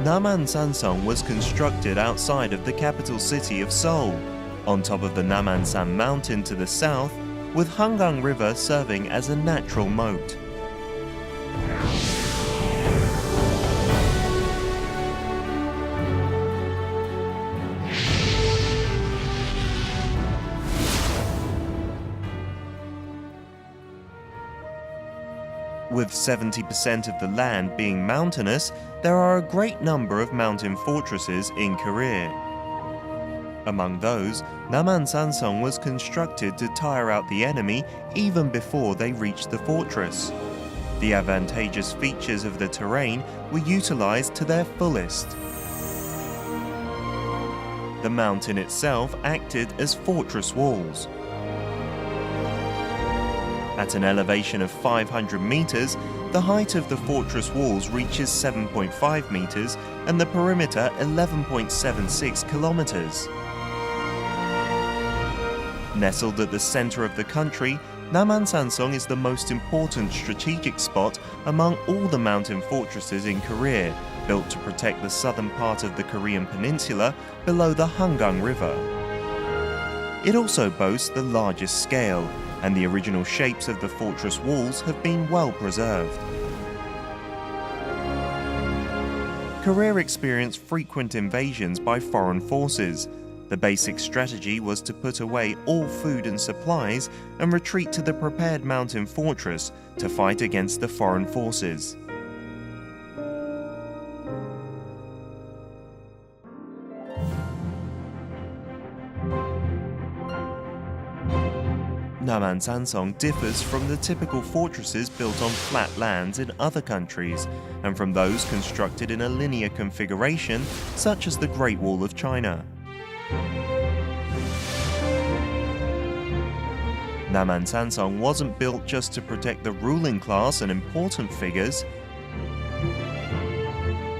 Namhansansong was constructed outside of the capital city of Seoul, on top of the Namhansan mountain to the south, with Hangang River serving as a natural moat. With 70% of the land being mountainous, there are a great number of mountain fortresses in Korea. Among those, Namhansansong was constructed to tire out the enemy even before they reached the fortress. The advantageous features of the terrain were utilized to their fullest. The mountain itself acted as fortress walls. At an elevation of 500 meters, the height of the fortress walls reaches 7.5 meters and the perimeter 11.76 kilometers. Nestled at the center of the country, Namhansansong is the most important strategic spot among all the mountain fortresses in Korea, built to protect the southern part of the Korean peninsula below the Hangang River. It also boasts the largest scale, and the original shapes of the fortress walls have been well preserved. Korea experienced frequent invasions by foreign forces. The basic strategy was to put away all food and supplies and retreat to the prepared mountain fortress to fight against the foreign forces. Namhansansong differs from the typical fortresses built on flat lands in other countries, and from those constructed in a linear configuration, such as the Great Wall of China. Namhansansong wasn't built just to protect the ruling class and important figures.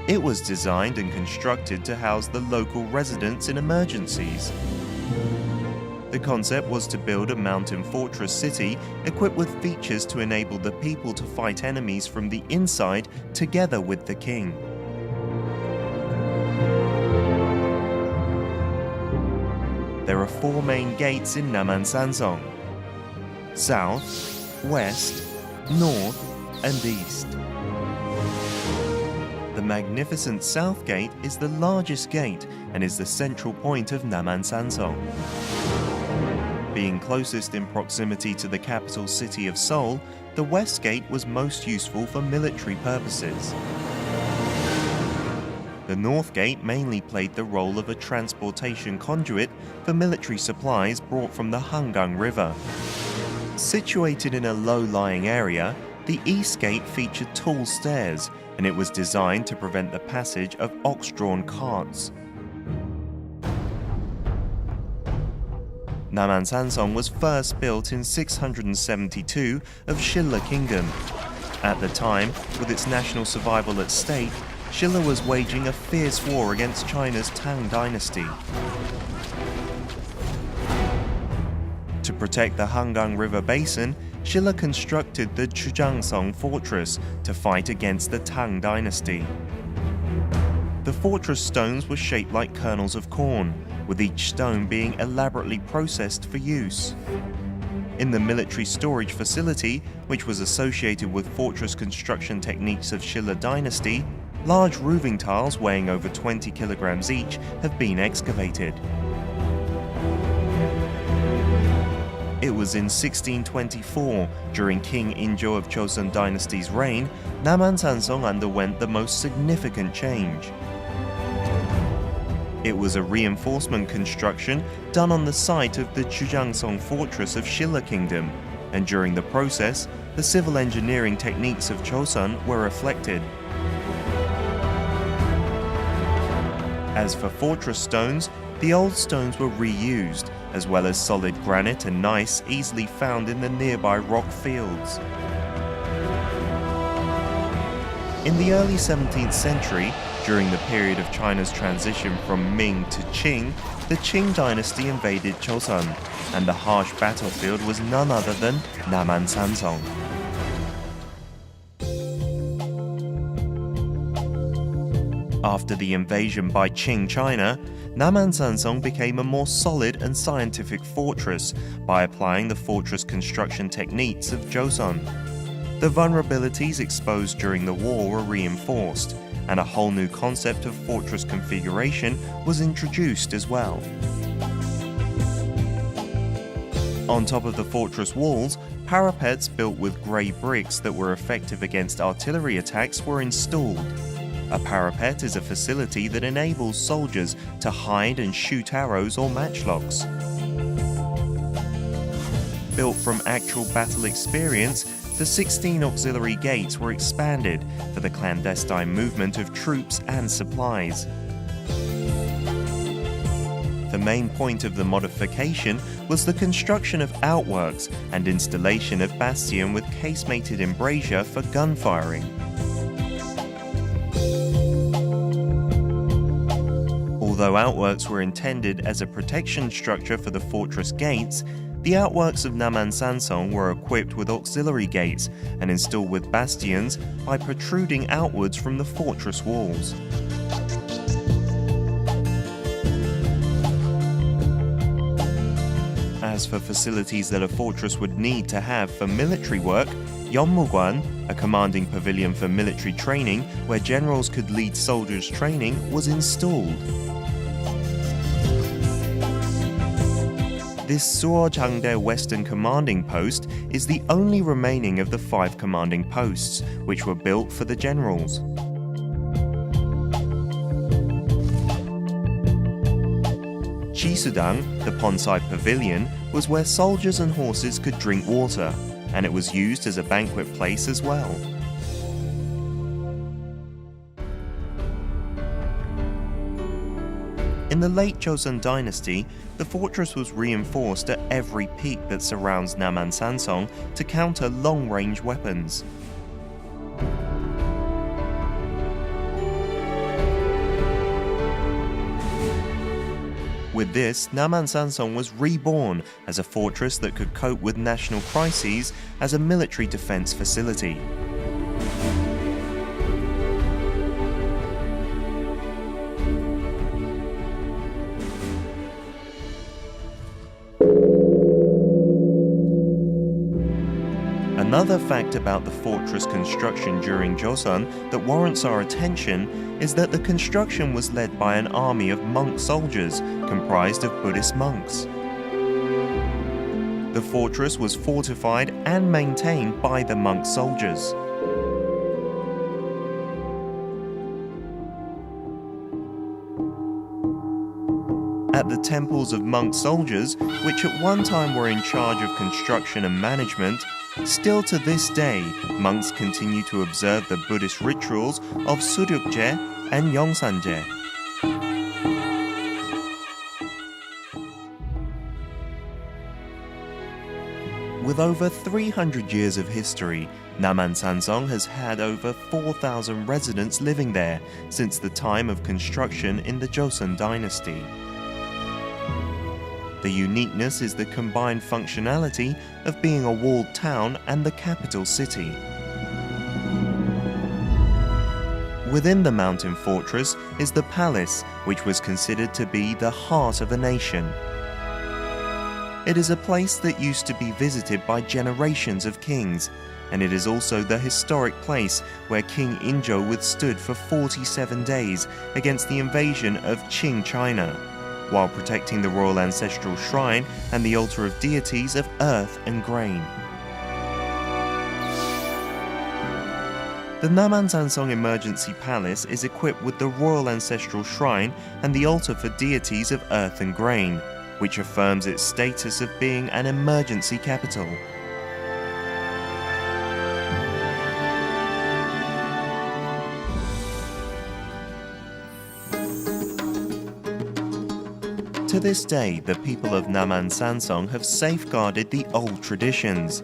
It was designed and constructed to house the local residents in emergencies. The concept was to build a mountain fortress city equipped with features to enable the people to fight enemies from the inside together with the king. There are 4 main gates in Namhansansong: south, west, north, and east. The magnificent south gate is the largest gate and is the central point of Namhansansong. Being closest in proximity to the capital city of Seoul, the west gate was most useful for military purposes. The north gate mainly played the role of a transportation conduit for military supplies brought from the Hangang River. Situated in a low-lying area, the east gate featured tall stairs, and it was designed to prevent the passage of ox-drawn carts. Namhansansong was first built in 672 of Shilla Kingdom. At the time, with its national survival at stake, Shilla was waging a fierce war against China's Tang dynasty. To protect the Hangang River basin, Shilla constructed the Chujangsong fortress to fight against the Tang dynasty. The fortress stones were shaped like kernels of corn, with each stone being elaborately processed for use. In the military storage facility, which was associated with fortress construction techniques of Shilla dynasty, large roofing tiles weighing over 20 kilograms each have been excavated. It was in 1624, during King Injo of Joseon dynasty's reign, Namhansansong underwent the most significant change. It was a reinforcement construction done on the site of the Chujangsong fortress of Shilla Kingdom, and during the process, the civil engineering techniques of Joseon were reflected. As for fortress stones, the old stones were reused, as well as solid granite and gneiss easily found in the nearby rock fields. In the early 17th century, during the period of China's transition from Ming to Qing, the Qing dynasty invaded Joseon, and the harsh battlefield was none other than Namhansansong. After the invasion by Qing China, Namhansansong became a more solid and scientific fortress by applying the fortress construction techniques of Joseon. The vulnerabilities exposed during the war were reinforced, and a whole new concept of fortress configuration was introduced as well. On top of the fortress walls, parapets built with grey bricks that were effective against artillery attacks were installed. A parapet is a facility that enables soldiers to hide and shoot arrows or matchlocks. Built from actual battle experience, the 16 auxiliary gates were expanded for the clandestine movement of troops and supplies. The main point of the modification was the construction of outworks and installation of bastion with casemated embrasure for gun firing. Although outworks were intended as a protection structure for the fortress gates, the outworks of Namhansansong were equipped with auxiliary gates and installed with bastions by protruding outwards from the fortress walls. As for facilities that a fortress would need to have for military work, 영문버전, a commanding pavilion for military training where generals could lead soldiers' training, was installed. This Suojangdae Western Commanding Post is the only remaining of the 5 commanding posts, which were built for the generals. Jisudang, the pondside pavilion, was where soldiers and horses could drink water, and it was used as a banquet place as well. In the late Joseon dynasty, the fortress was reinforced at every peak that surrounds Namhansansong to counter long-range weapons. With this, Namhansansong was reborn as a fortress that could cope with national crises as a military defense facility. Another fact about the fortress construction during Joseon that warrants our attention is that the construction was led by an army of monk soldiers comprised of Buddhist monks. The fortress was fortified and maintained by the monk soldiers. At the temples of monk soldiers, which at one time were in charge of construction and management, still to this day, monks continue to observe the Buddhist rituals of Suryukje and Yeongsanje. With over 300 years of history, Namhansansong has had over 4,000 residents living there since the time of construction in the Joseon dynasty. The uniqueness is the combined functionality of being a walled town and the capital city. Within the mountain fortress is the palace, which was considered to be the heart of a nation. It is a place that used to be visited by generations of kings, and it is also the historic place where King Injo withstood for 47 days against the invasion of Qing China, while protecting the royal ancestral shrine and the altar of deities of earth and grain. The Namhansansong Emergency Palace is equipped with the royal ancestral shrine and the altar for deities of earth and grain, which affirms its status of being an emergency capital. To this day, the people of Namhansansong have safeguarded the old traditions.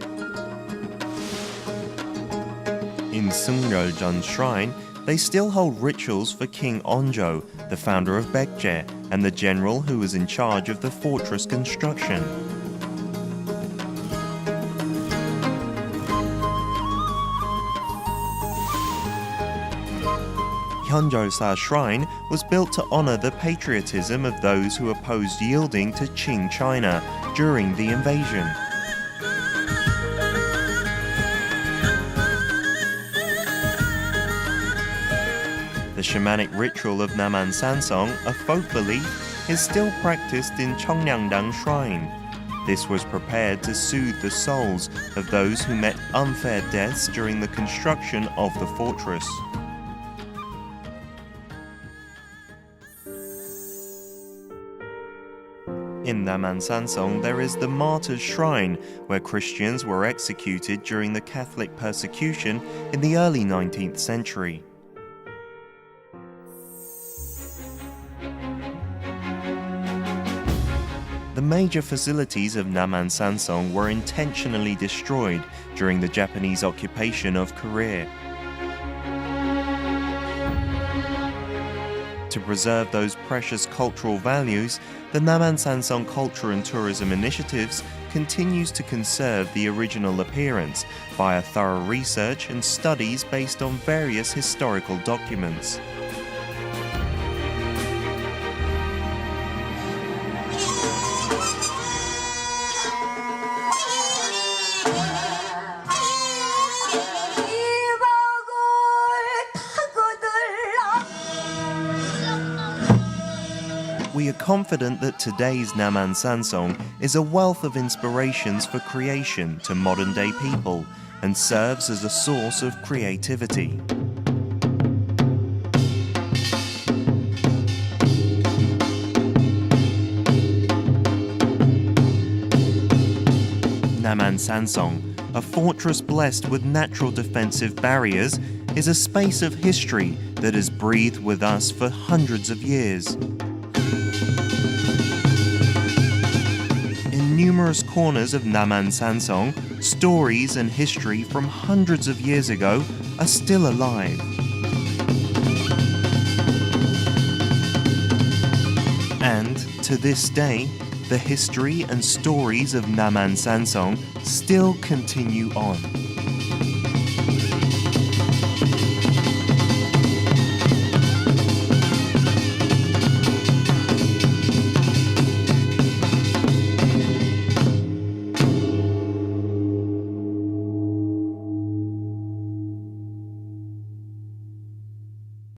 In Seungryoljeon Shrine, they still hold rituals for King Onjo, the founder of Baekje, and the general who was in charge of the fortress construction. Hyunjeolsa Shrine was built to honor the patriotism of those who opposed yielding to Qing China during the invasion. The shamanic ritual of Namhansansong, a folk belief, is still practiced in Cheongryangdang Shrine. This was prepared to soothe the souls of those who met unfair deaths during the construction of the fortress. In Namhansansong, there is the Martyrs' Shrine, where Christians were executed during the Catholic persecution in the early 19th century. The major facilities of Namhansansong were intentionally destroyed during the Japanese occupation of Korea. To preserve those precious cultural values, the Namhansansong Culture and Tourism Initiatives continues to conserve the original appearance via thorough research and studies based on various historical documents. We are confident that today's Namhansansong is a wealth of inspirations for creation to modern-day people and serves as a source of creativity. Namhansansong, a fortress blessed with natural defensive barriers, is a space of history that has breathed with us for hundreds of years. In numerous corners of Namhansansong, stories and history from hundreds of years ago are still alive. And to this day, the history and stories of Namhansansong still continue on.